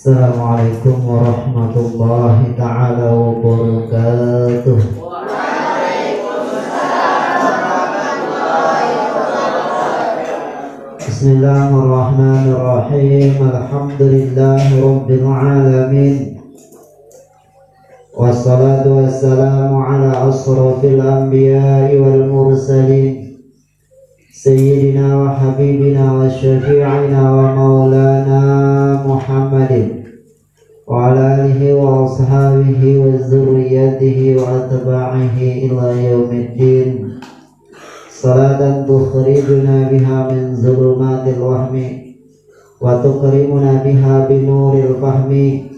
Assalamualaikum warahmatullahi ta'ala wabarakatuh. Bismillahirrahmanirrahim. Alhamdulillahi rabbil alamin. Wassalatu wassalamu ala asrafil anbiya'i wal mursalin, Sayyidina wa habibina wa syafi'ina wa maulana Muhammadin wa ala alihi wa ashabihi wa zurriyatihi wa atba'ihi ila yaumiddin. Salatan tukhrijuna biha min zulumatil wahmi wa tukrimuna biha binuril fahmi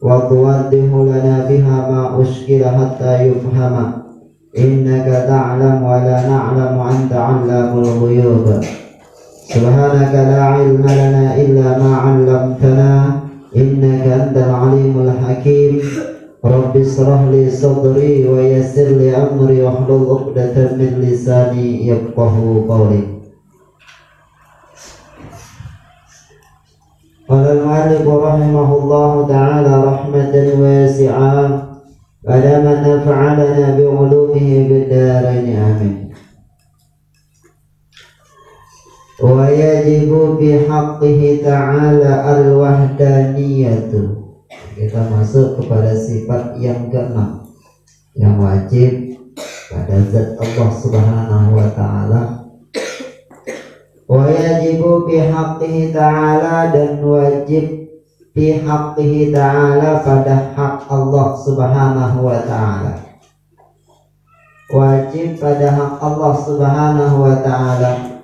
wa tuwaddihu lana biha ma ushkila hatta yufhama. Innaka ta'lam wa la na'lamu anta 'allamul ghuyub. Subhanaka la ilma lana illa ma 'allamtana innaka antal 'alimul hakim. Rabbi shrah li sadri wa yassir li amri wahlul 'uqdatam min lisani yafqahu qawli. Qala al-mu'allif rahimahullahu ta'ala rahmatan wasi'ah. Pada man nafa'alana bi'ulumihi bid-darain amin. Wa yajibu bihaqqihi ta'ala al-wahdaniyatu. Kita masuk kepada sifat yang keenam yang wajib pada zat Allah Subhanahu wa ta'ala. Wa yajibu bihaqqihi ta'ala, dan wajib bihaqqihi ta'ala pada hak Allah Subhanahu wa ta'ala. Wajib pada hak Allah Subhanahu wa ta'ala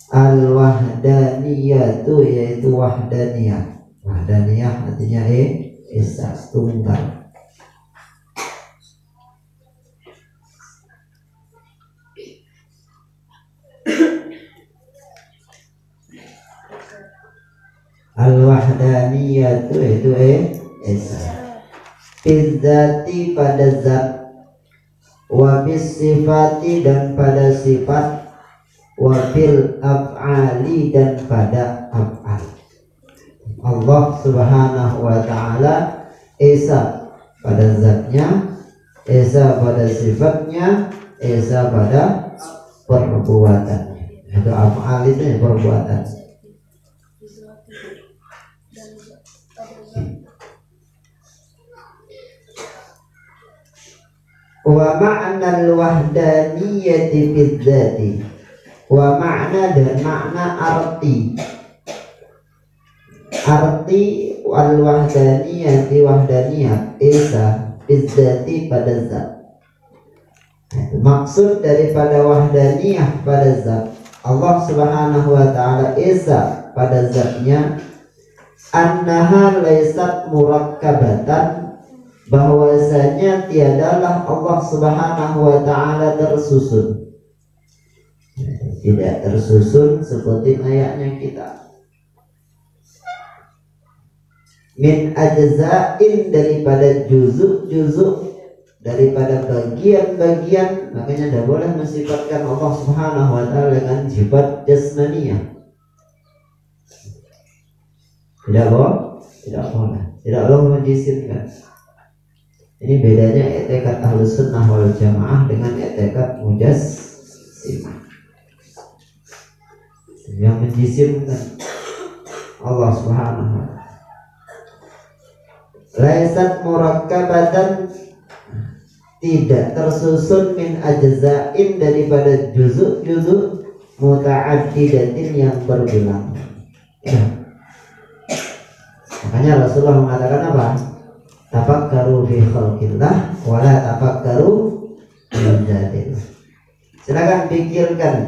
al-wahdaniyatu, yaitu wahdaniyah. Wahdaniyah artinya esa, tunggal. Al-wahdaniyatu itu esa. Bizzati pada zat, wa bisifati dan pada sifat, wa bil af'ali dan pada af'al. Allah Subhanahu wa ta'ala esa pada zatnya, esa pada sifatnya, esa pada perbuatannya. Itu af'al, itu perbuatan. Wa ma'nal wahdaniyati bidzati, wa ma'na dan makna arti wal wahdaniyati, wahdaniyat esa bidzati pada zat. Maksud daripada wahdaniyah pada zat Allah Subhanahu wa ta'ala esa pada zatnya, annaha laysat murakkabatan, bahwasanya tiadalah Allah Subhanahu wa ta'ala tersusun. Tidak tersusun seperti layaknya kita. Min ajza'in, daripada juzuk-juzuk, daripada bagian-bagian. Makanya tidak boleh mensifatkan Allah Subhanahu wa ta'ala dengan sifat jasmaniyah. Tidak boleh, tidak boleh menjisimkan. Ini bedanya i'tiqad Ahlus Sunnah wal Jamaah dengan i'tiqad Mujassimah. Yang menjisimkan Allah Subhanahu wa ta'ala. Laisat murakkabatan, tidak tersusun, min ajza'in, daripada juzuk-juzuk, muta'addidatin, yang berbilang. Makanya Rasulullah mengatakan apa? Tafakkaru fi khalqillah wa la tafakkaru fi dzatillah. Silakan pikirkan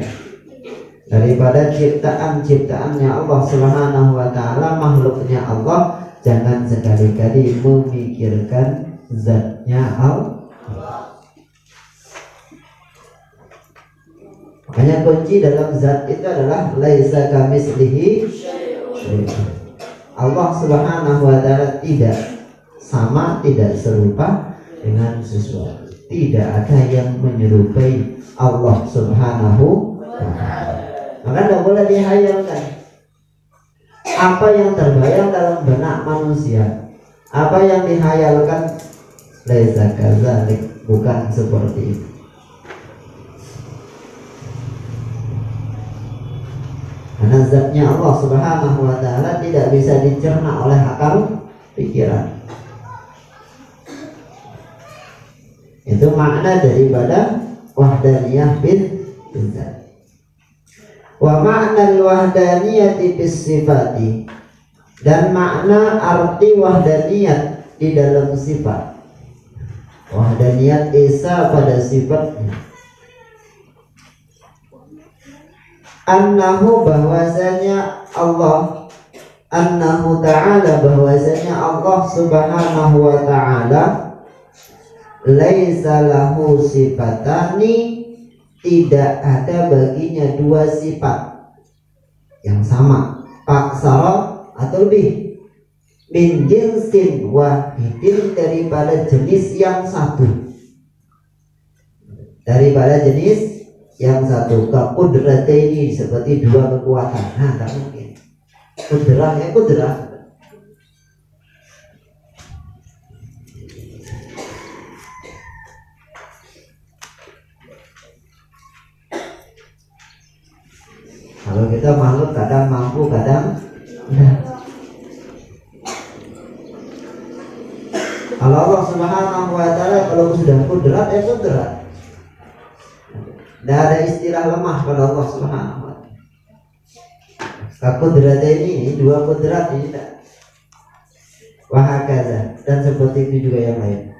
daripada ciptaan-ciptaannya Allah Subhanahu wa ta'ala, makhluknya Allah, jangan sekali-kali memikirkan zatnya Allah. Makanya kunci dalam zat itu adalah laisa kamitslihi syai'un. Allah Subhanahu wa ta'ala tidak sama, tidak serupa dengan sesuatu. Tidak ada yang menyerupai Allah Subhanahu wa ta'ala. Maka tidak boleh dihayalkan. apa yang terbayang dalam benak manusia, apa yang dihayalkan, laisa kadzalik, bukan seperti itu. Karena zatnya Allah Subhanahu wa ta'ala tidak bisa dicerna oleh akal pikiran. Itu makna daripada wahdaniyah bil zat. Wa makna al-wahdaniyati bis sifati, dan makna arti wahdaniyat di dalam sifat. Wahdaniyat esa pada sifatnya. Annahu, bahwasanya Allah, annahu ta'ala, bahwasanya Allah Subhanahu wa ta'ala, laisa lahu sifatani, tidak ada baginya dua sifat yang sama, aksara atau lebih, min jinsin wahidin, daripada jenis yang satu, daripada jenis yang satu. Kaqudrataini, seperti dua kekuatan. Nah, tak mungkin. Kudrah ya kudrah. Kalau kita makhluk kadang mampu, kadang enggak. Kalau Allah Subhanahu wa ta'ala kalau sudah kudrat, kudrat. Tidak ada istilah lemah pada Allah Subhanahu wa ta'ala. Kudrat ini, dua kudrat ini tidak. Wahakaza, dan seperti itu juga yang lain.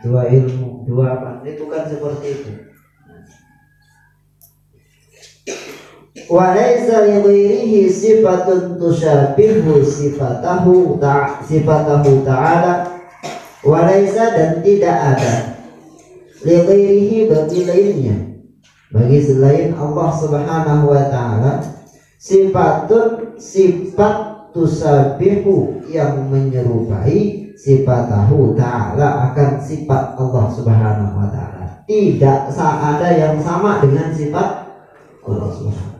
Dua ilmu, dua apa? Ini bukan seperti itu. Wa laisa li ghairihi sifatun tusyabihu sifatahu ta'ala, wa laisa, dan tidak ada, li ghairihi, bagi lainnya, bagi selain Allah Subhanahu wa ta'ala, sifatun, sifat tusabihu, yang menyerupai sifatahu ta'ala, akan sifat Allah Subhanahu wa ta'ala. Tidak ada yang sama dengan sifat Allah Subhanahu.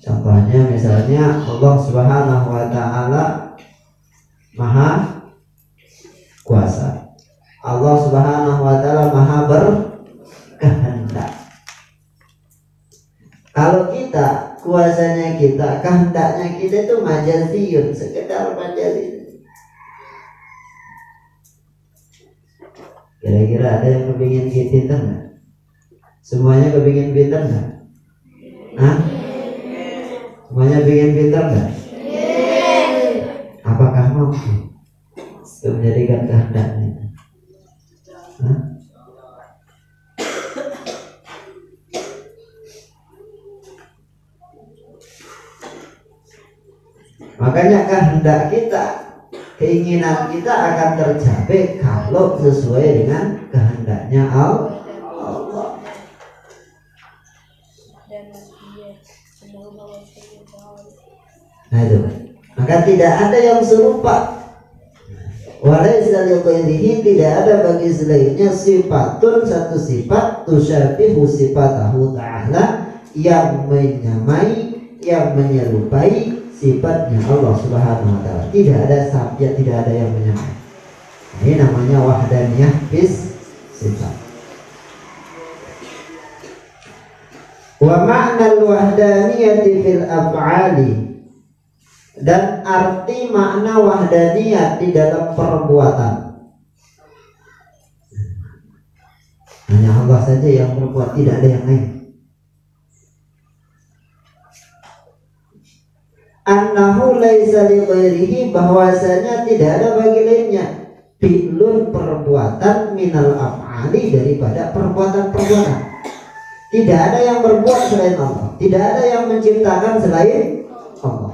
Contohnya misalnya Allah Subhanahu wa ta'ala maha kuasa, Allah Subhanahu wa ta'ala maha berkehendak. Kalau kita, kuasanya kita, kehendaknya kita itu majaziyun, sekedar majazi. Kira-kira ada yang kepingin pinter nggak? Semuanya kepingin pinter nggak? Hah? Semuanya pengen pintar nggak? Apakah mampu untuk menjadikan kehendaknya? Hah? Makanya kehendak kita, keinginan kita akan tercapai kalau sesuai dengan kehendaknya Allah. Nah itu, maka tidak ada yang serupa. Walaysa li ghairihi, tidak ada bagi selainnya sifatun, satu sifat, tusyabihu sifatahu ta'ala, yang menyamai, yang menyerupai sifatnya Allah Subhanahu wa ta'ala. Tidak ada sabya, tidak ada yang menyamai. Nah, ini namanya wahdaniyah bis sifat. Wa ma'nal wahdaniyati fil af'ali, dan arti makna wahdaniyat di dalam perbuatan. Hanya Allah saja yang berbuat, tidak ada yang lain. Annahu laisa li ghairihi, bahwasanya tidak ada bagi lainnya, fi'lun, perbuatan, minal af'ali, daripada perbuatan-perbuatan. Tidak ada yang berbuat selain Allah, tidak ada yang menciptakan selain Allah.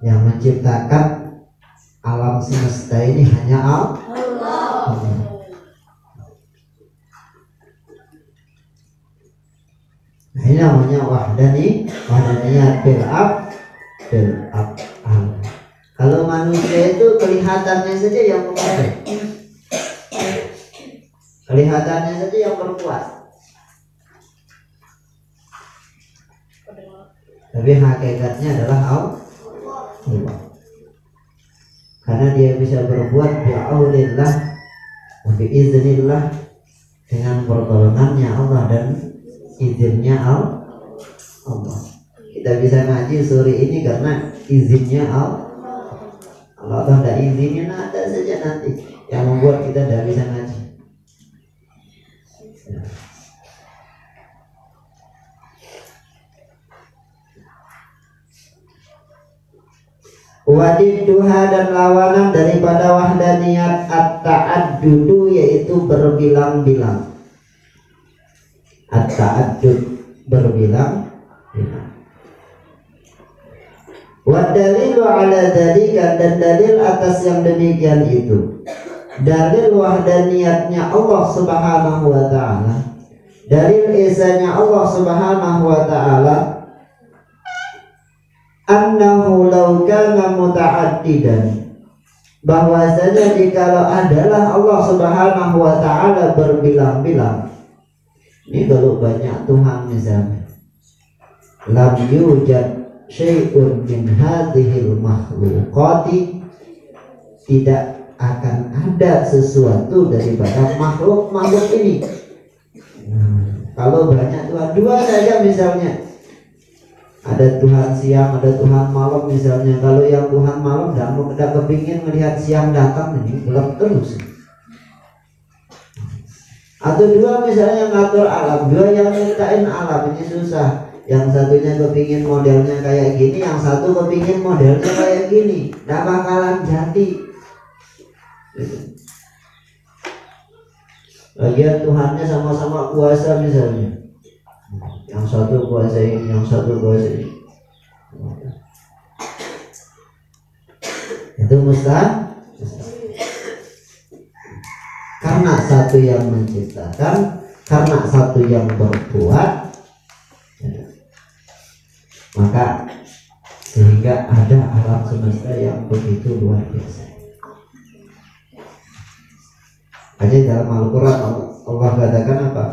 Yang menciptakan alam semesta ini hanya Allah. Nah, ini namanya wahdaniyat bil af'al. Kalau manusia itu kelihatannya saja yang menguasai, kelihatannya saja yang berkuasa, tapi hakikatnya adalah Allah. Karena dia bisa berbuat bi'aunillah wa bi'iznillah, dengan pertolongannya Allah dan izinnya Allah. Kita bisa ngaji sore ini karena izinnya Allah. Kalau Allah tidak izinin, ada saja nanti yang membuat kita tidak bisa ngaji. Wadidduha, dan lawanan daripada wahdaniyat at-ta'addudu, yaitu berbilang-bilang. At-ta'addud, berbilang-bilang. Wa dalilu ala dzalika, dan dalil atas yang demikian itu, dalil wahdaniyatnya Allah Subhanahu wa taala, dalil esanya Allah Subhanahu wa taala, annahu law kana muta'addidan, bahwasanya jikalau adalah Allah Subhanahu wa taala berbilang-bilang. Ini kalau banyak Tuhan misalnya, lam yujad syai'un min hadhil makhluqati, tidak akan ada sesuatu daripada makhluk-makhluk ini. Kalau banyak Tuhan, dua saja misalnya, ada Tuhan siang, ada Tuhan malam misalnya. Kalau yang Tuhan malam tidak kepingin melihat siang datang, ini gelap terus. Atau dua misalnya ngatur alam, dua yang nyiptain alam, ini susah. Yang satunya kepingin modelnya kayak gini, yang satu kepingin modelnya kayak gini, tidak bakalan jadi. Lagian Tuhannya sama-sama kuasa misalnya, yang satu kuasa ini, yang satu kuasa ini, itu mustahil. Karena satu yang menciptakan, karena satu yang berbuat, maka sehingga ada alam semesta yang begitu luar biasa. Aja dalam Al-Quran Allah katakan apa?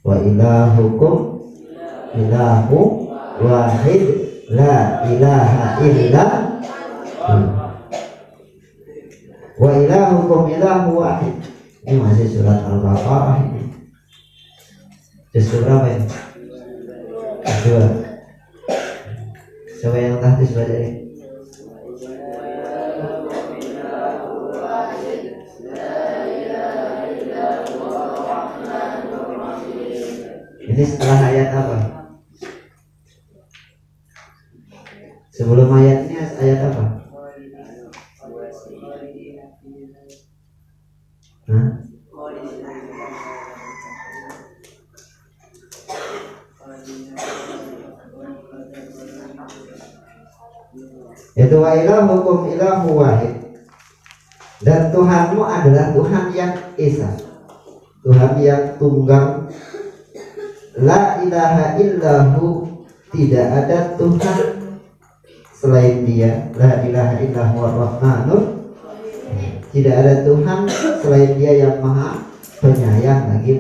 Wa ilahukum ilahu wahid la ilaha illa wa ilahukum ilahu wahid. Ini masih surat Al-Baqarah ini. Juz berapa ini? Kedua. Coba yang tahtis baca ini. Ini setelah ayat apa? Sebelum ayat ini ayat apa? Hah? Itu wa ilahukum ilahu wahid, dan Tuhanmu adalah Tuhan yang esa, Tuhan yang tunggal. La ilaha illahu, tidak ada Tuhan selain Dia. La ilaha illahu ar-rahmanur, tidak ada Tuhan selain Dia yang maha penyayang lagi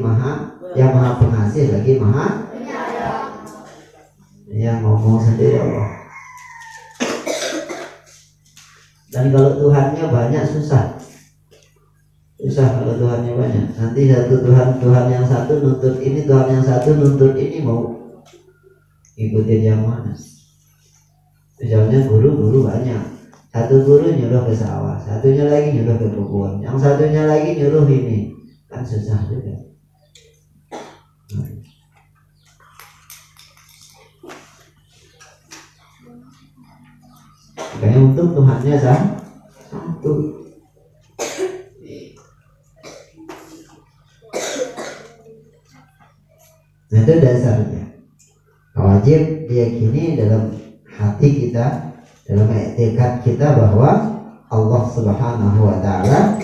yang maha pengasih lagi maha penyayang. Yang ngomong sendiri Allah. Dan kalau Tuhannya banyak susah kalau Tuhannya banyak. Nanti satu Tuhan yang satu nuntut ini, Tuhan yang satu nuntut ini, mau ikutin yang mana? Misalnya guru banyak, satu guru nyuruh ke sawah, satunya lagi nyuruh ke kebun, yang satunya lagi nyuruh ini, kan susah juga. Makanya untuk Tuhannya satu. Nah itu dasarnya. Wajib diyakini dalam hati kita, dalam i'tiqad kita bahwa Allah Subhanahu wa taala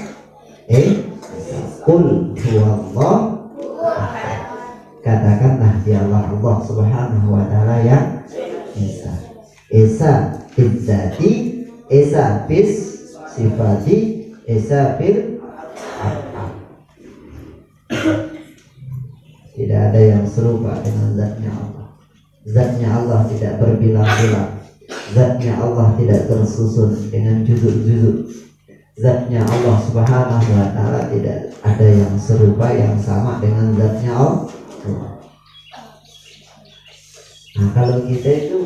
qul huwallah, katakanlah dialah Allah Subhanahu wa taala yang esa. Esa bidzati, esa bis sifati esa bil af'al. Tidak ada yang serupa dengan zatnya Allah. Zatnya Allah tidak berbilang-bilang. Zatnya Allah tidak tersusun dengan juzuk-juzuk. Zatnya Allah Subhanahu wa ta'ala tidak ada yang serupa yang sama dengan zatnya Allah. Nah, kalau kita itu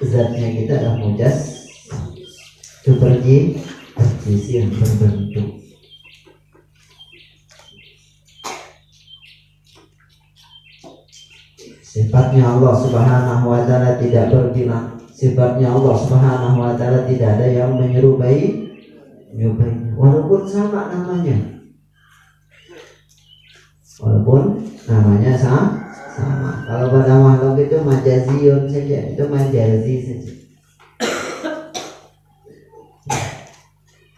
zatnya kita adalah mujas, seperti yang berbentuk. Sifatnya Allah Subhanahu wa ta'ala tidak berbilang. Sifatnya Allah Subhanahu wa ta'ala tidak ada yang menyerupai walaupun sama namanya. Walaupun namanya sama. Kalau pada makhluk itu majaziyun saja, itu majazi saja.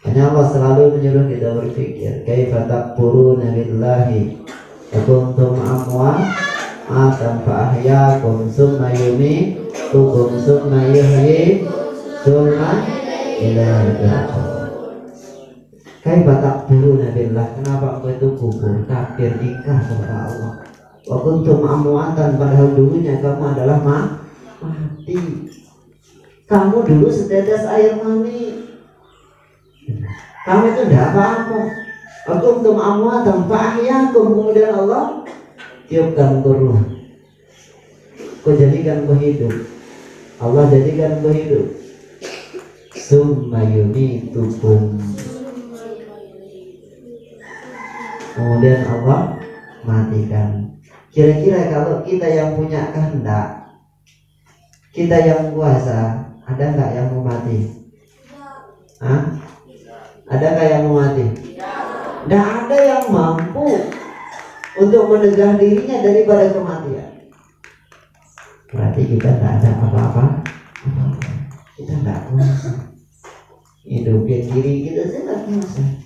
Hanya Allah selalu menyuruh kita berpikir, kaifa takfuruna billahi wa kuntum amwatan fa ahyaakum tsumma yumitukum tsumma yuhyikum tsumma ilaihi turja'un. Kaifa takfuruna billah, kenapa engkau itu kufur, kafir, ingkar kepada Allah. Wa kuntum amwatan, padahal dulunya kamu adalah mati. Kamu dulu setetes air mani. Kamu itu tidak apa-apa. Wa kuntum amwatan fa ahyaakum, kemudian Allah tiupkan ke ruh. Kau jadikan kau hidup. Allah jadikan kau hidup. Summa yumitukum, kemudian Allah matikan. Kira-kira kalau kita yang punya kehendak, kita yang kuasa, ada nggak yang mau mati? Hah? Ada nggak yang mau mati? Tidak ada yang mampu untuk mencegah dirinya daripada kematian. Berarti kita tidak ada apa-apa. Kita tidak kuasa. Hidupin diri kita tidak kuasa.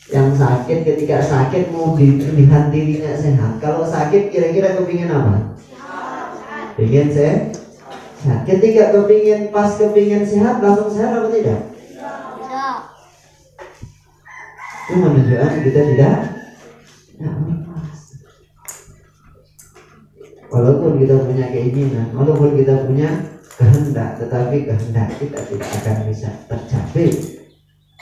Yang sakit ketika sakit mau dilihat dirinya sehat. Kalau sakit kira-kira kepingin apa? Pingin sehat. Ketika kepingin sehat langsung sehat apa tidak? Itu menunjukkan kita tidak walaupun kita punya keinginan, walaupun kita punya kehendak, tetapi kehendak kita tidak akan bisa tercapai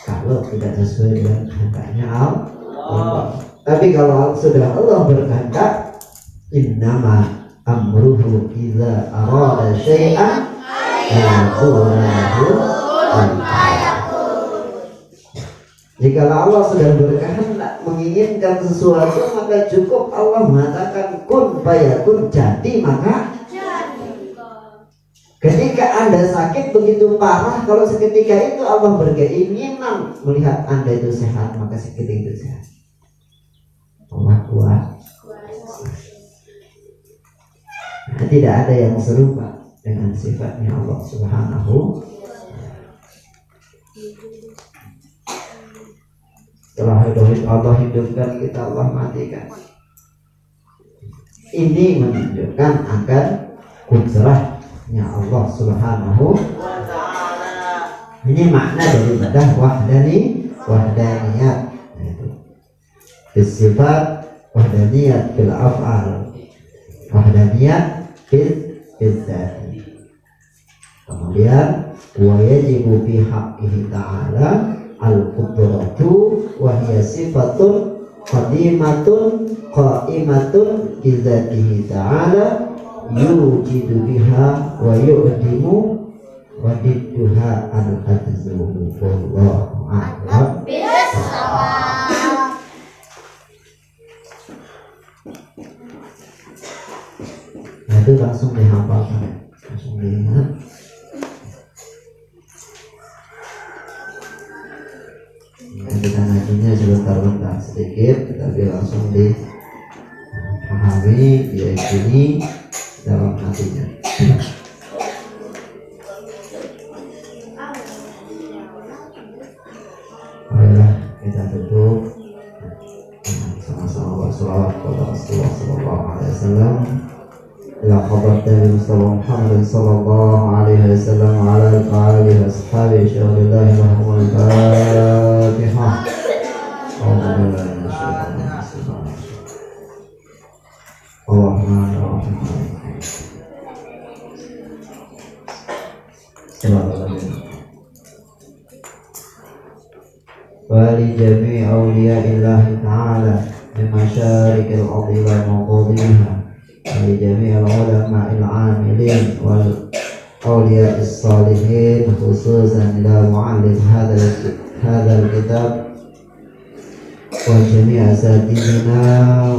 kalau tidak sesuai dengan kehendaknya Allah. Tapi kalau sudah Allah berkehendak, innama amruhu idza arada syai'an yaqulu lahu kun fayakun. Jika Allah sudah berkehendak menginginkan sesuatu, maka cukup Allah mengatakan kun fayakun, jadi maka jadi. Ketika Anda sakit begitu parah, kalau seketika itu Allah berkeinginan melihat Anda itu sehat, maka seketika itu sehat. Allah kuat. Nah, tidak ada yang serupa dengan sifatnya Allah Subhanahu. Setelah Allah hidupkan kita, Allah matikan. Ini menunjukkan akan kudrahnya Allah Subhanahu wa ta'ala. Ini makna daripada wahdaniyat. Sifat wahdaniyat bil af'al, wahdaniyat bil zat. Kemudian wa yajibu fi haqqihi ta'ala al-qudratu wa hiya sifatun qadimatun qa'imatun bi dzatihi ta'ala yujidu biha wa yu'dimu wa didduha al-ajzu. Wallahu a'lam. Nah, itu langsung dihafalkan, langsung diingat. Kita ngajinya sebentar-bentar sedikit, tetapi langsung dipahami, diyakini dalam hatinya. Baiklah, kita duduk sama-sama bersolawat kepada Rasulullah sallallahu alaihi wasallam. Ya khabar dari Muhammad sallallahu alaihi wasallam ala alihi wa ashabihi syahadallahi wa Al-Fatihah. ولجميع أولياء الله تعالى من مشارق الأرض ومغربها ولجميع العلماء العاملين والأولياء الصالحين خصوصا إلى معلم هذا الكتاب وجميع أساتذتنا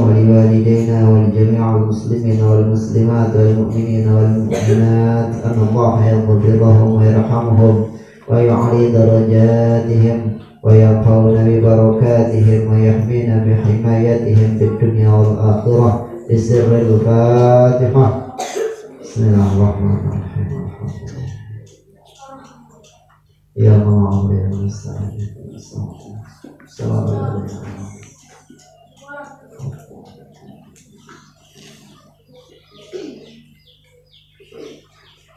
ولوالدينا ولجميع المسلمين والمسلمات والمؤمنين والمؤمنات أن الله يغفرهم ويرحمهم ويعلي درجاتهم ويرفعنا ببركاتهم ويحمينا بحمايتهم في الدنيا والآخرة بسر الفاتحة. بسم الله الرحمن الرحيم. يا الله يا مستعين.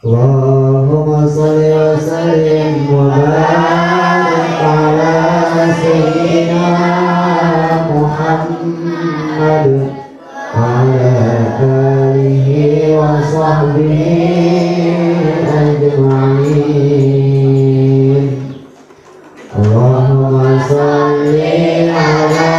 Allahumma salli wa sallim wa barik ala sayyidina Muhammad wa ala alihi wa sahbihi ajma'in. Allahumma salli ala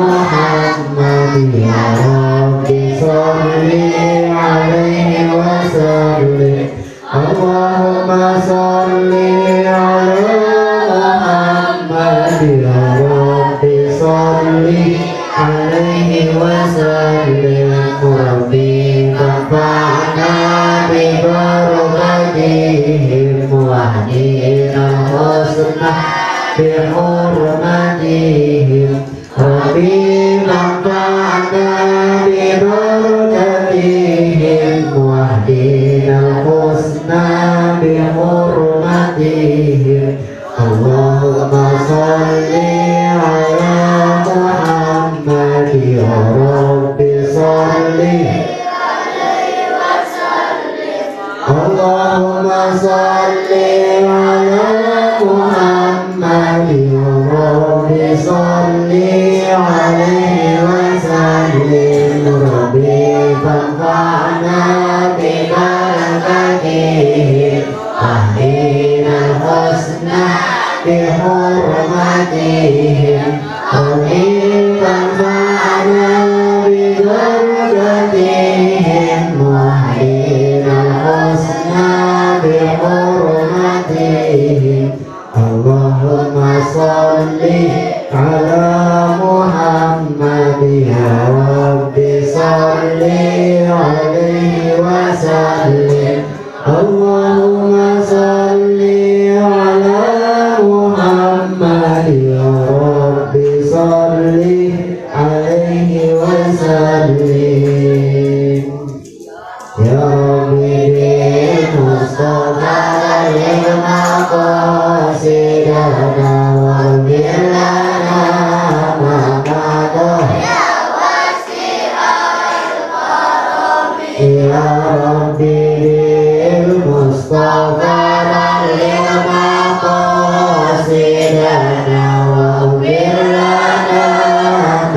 Muhammad ya Rabbi salli alaihi wa sallim. Allahumma salli ala Muhammad ya Rabbi salli alaihi wa sallim. Rabbi fa'na bi barakatihim wahdina husna bi hurmatihim. Rabbi fa'na bi barakatihim wahdina husna bi hurmatihim. Allahumma salli ala Muhammad ya Rabbi salli alaihi wa sallim. Allahumma salli ala Muhammad ya Rabbi salli alaihi wa sallim. Rabbi fa'na bi barakatihim wahdina husna bi hurmatihim. Rabbi fa'na bi barakatihim wahdina husna bi hurmatihim. Allahumma salli ala Muhammad ya Rabbi salli alaihi wa sallim. Allahumma salli ala Muhammad ya Rabbi salli alaihi wa sallim. Ya Rabbi bil Mustafa lil maqasidana wa bil lana maqadah ya wasi'al karami. Ya Rabbi bil Mustafa lil maqasidana wa bil lana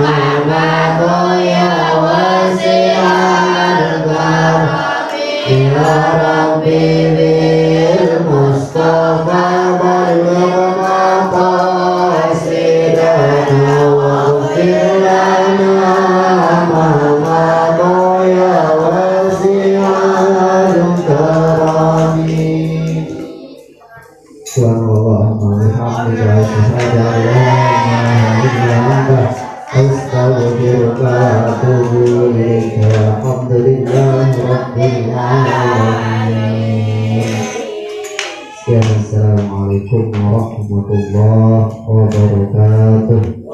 maqadah ya wasi'al karami. Ya Rabbi bil Mustafa lil maqasidana wa bil lana maqadah ya wasi'al karami. Subhanallahumma wa bihamdika asyhadu an la ilaha illa anta astaghfiruka wa atubu ilaika. Alhamdulillahi rabbil alamin. Assalamualaikum warahmatullahi wabarakatuh.